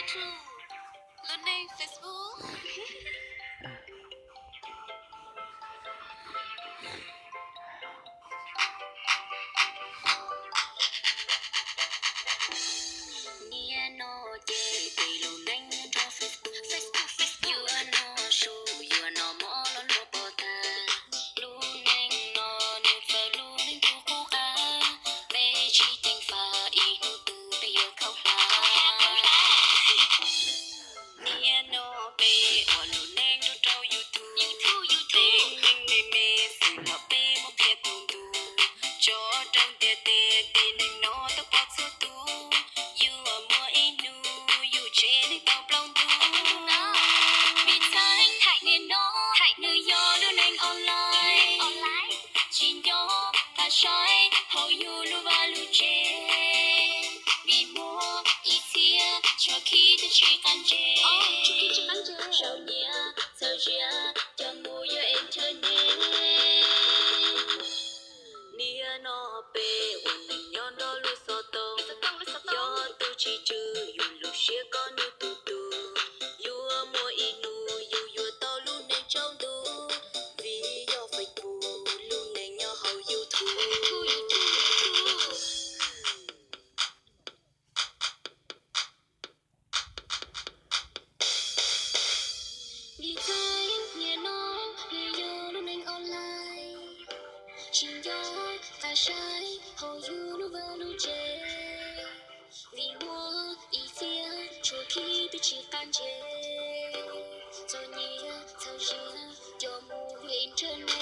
True. Lên đây Facebook. Nia no che tùy lâu nanh cho Facebook. You are no show, you are no more lo lo bota. Lu nanh no nè phải lu nanh tu cô ca. Bé chỉ tình pha y nu tu bây giờ không là. Nia no bé ở lu nanh cho trâu YouTube. Tên nanh mê mê sự là bé một thiệt tu tu. Cho trong tê tê tê nanh nó tao bắt số tu. You are more inu, you trên bao plong tu. Vì sáng hãy nên nó, hãy nơi gió luôn anh online. Chỉ gió và soi, hầu you lu va lu chê. Vì mua ý thia, cho khi tôi chỉ cần chê. Sao nhia, sao chia, cho mua yo internet. Nia no pe, one nành nhon đó lu so tông. Yo tu chi chư, you lu xia con như tu tu. You are more inu, you tao lu nành trong tu. Vì yo phải tu, lu nành nhỏ hầu you thu. Vì thấy nghe nói, nghe yo lu nành online. Chỉ gió và trái, hầu you lu va lu chê. Vì mua ý thia, cho khi tôi chỉ can chê. Rồi nhia, sao chia, cho mua internet.